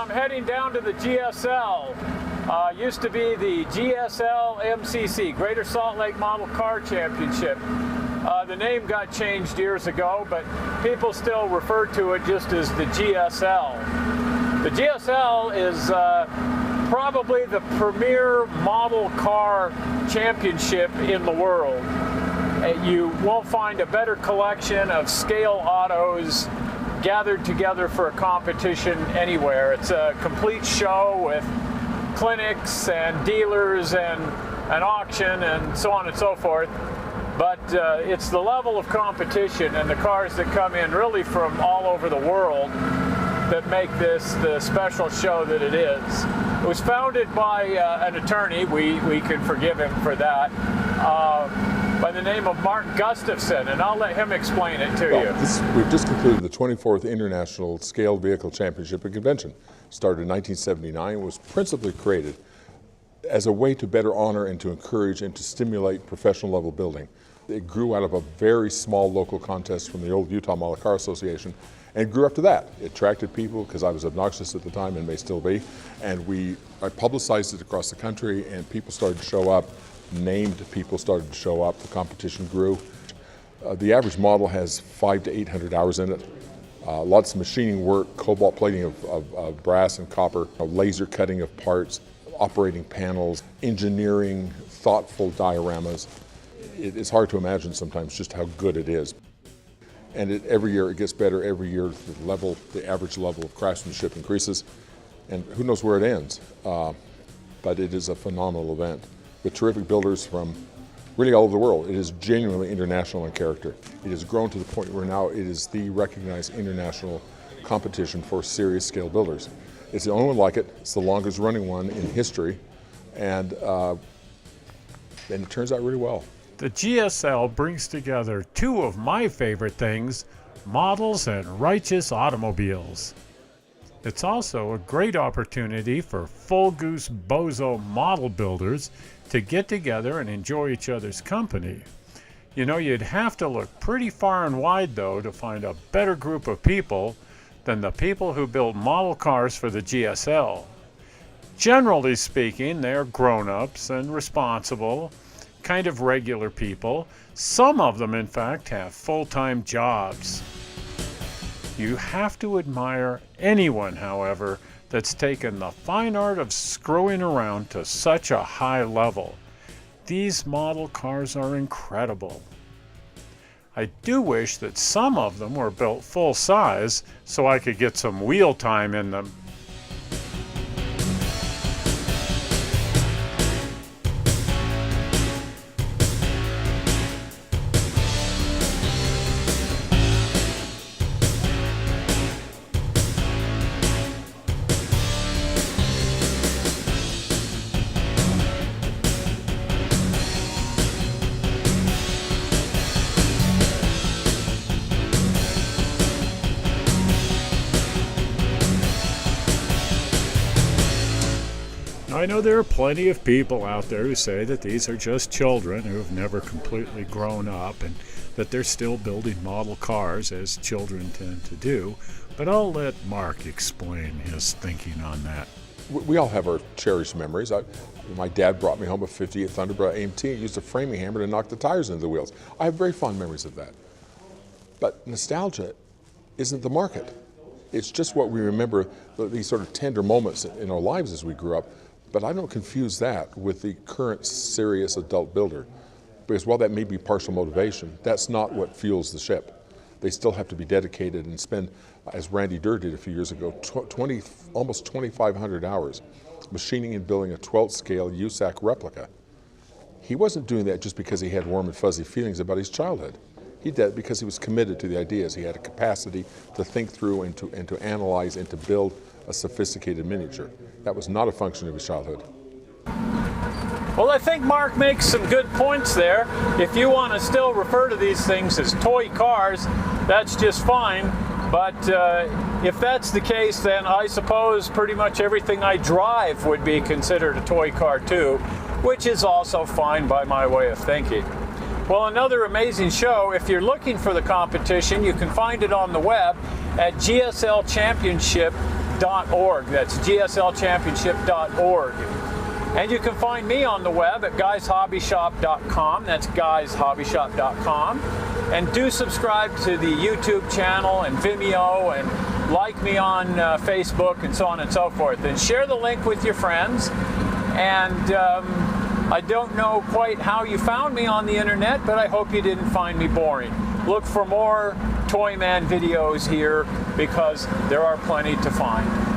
I'm heading down to the GSL. Used to be the GSL MCC, Greater Salt Lake Model Car Championship. The name got changed years ago, but people still refer to it just as the GSL. The GSL is probably the premier model car championship in the world. You won't find a better collection of scale autos gathered together for a competition anywhere. It's a complete show with clinics and dealers and an auction and so on and so forth. But it's the level of competition and the cars that come in really from all over the world that make this the special show that it is. It was founded by an attorney, we can forgive him for that, by the name of Mark Gustafson, and I'll let him explain it to you. We've just concluded the 24th International Scaled Vehicle Championship and Convention. Started in 1979, was principally created as a way to better honor and to encourage and to stimulate professional level building. It grew out of a very small local contest from the old Utah Model Car Association and grew up to that. It attracted people because I was obnoxious at the time and may still be, and I publicized it across the country and people started to show up, named people started to show up, the competition grew. The average model has 500 to 800 hours in it. Lots of machining work, cobalt plating of brass and copper, laser cutting of parts, operating panels, engineering, thoughtful dioramas. It's hard to imagine sometimes just how good it is. And every year it gets better. Every year the average level of craftsmanship increases, and who knows where it ends. But it is a phenomenal event with terrific builders from really all over the world. It is genuinely international in character. It has grown to the point where now it is the recognized international competition for serious scale builders. It's the only one like it. It's the longest running one in history, and it turns out really well. The GSL brings together two of my favorite things, models and righteous automobiles. It's also a great opportunity for full goose bozo model builders to get together and enjoy each other's company. You know, you'd have to look pretty far and wide though to find a better group of people than the people who build model cars for the GSL. Generally speaking, they're grown-ups and responsible, kind of regular people. Some of them, in fact, have full-time jobs. You have to admire anyone, however, that's taken the fine art of screwing around to such a high level. These model cars are incredible. I do wish that some of them were built full size so I could get some wheel time in them. I know there are plenty of people out there who say that these are just children who have never completely grown up and that they're still building model cars as children tend to do, but I'll let Mark explain his thinking on that. We all have our cherished memories. My dad brought me home a 58 Thunderbird AMT and used a framing hammer to knock the tires into the wheels. I have very fond memories of that. But nostalgia isn't the market. It's just what we remember, these sort of tender moments in our lives as we grew up. But I don't confuse that with the current serious adult builder, because while that may be partial motivation, that's not what fuels the ship. They still have to be dedicated and spend, as Randy Durr did a few years ago, almost 2,500 hours machining and building a 12th scale USAC replica. He wasn't doing that just because he had warm and fuzzy feelings about his childhood. He did it because he was committed to the ideas. He had a capacity to think through and to analyze and to build a sophisticated miniature. That was not a function of his childhood. Well, I think Mark makes some good points there. If you want to still refer to these things as toy cars, that's just fine. But if that's the case, then I suppose pretty much everything I drive would be considered a toy car too, which is also fine by my way of thinking. Well, another amazing show. If you're looking for the competition, you can find it on the web at GSL Championship .org. That's gslchampionship.org. And you can find me on the web at guyshobbyshop.com. That's guyshobbyshop.com. And do subscribe to the YouTube channel and Vimeo, and like me on Facebook, and so on and so forth. And share the link with your friends. And I don't know quite how you found me on the internet, but I hope you didn't find me boring. Look for more Toyman videos here, because there are plenty to find.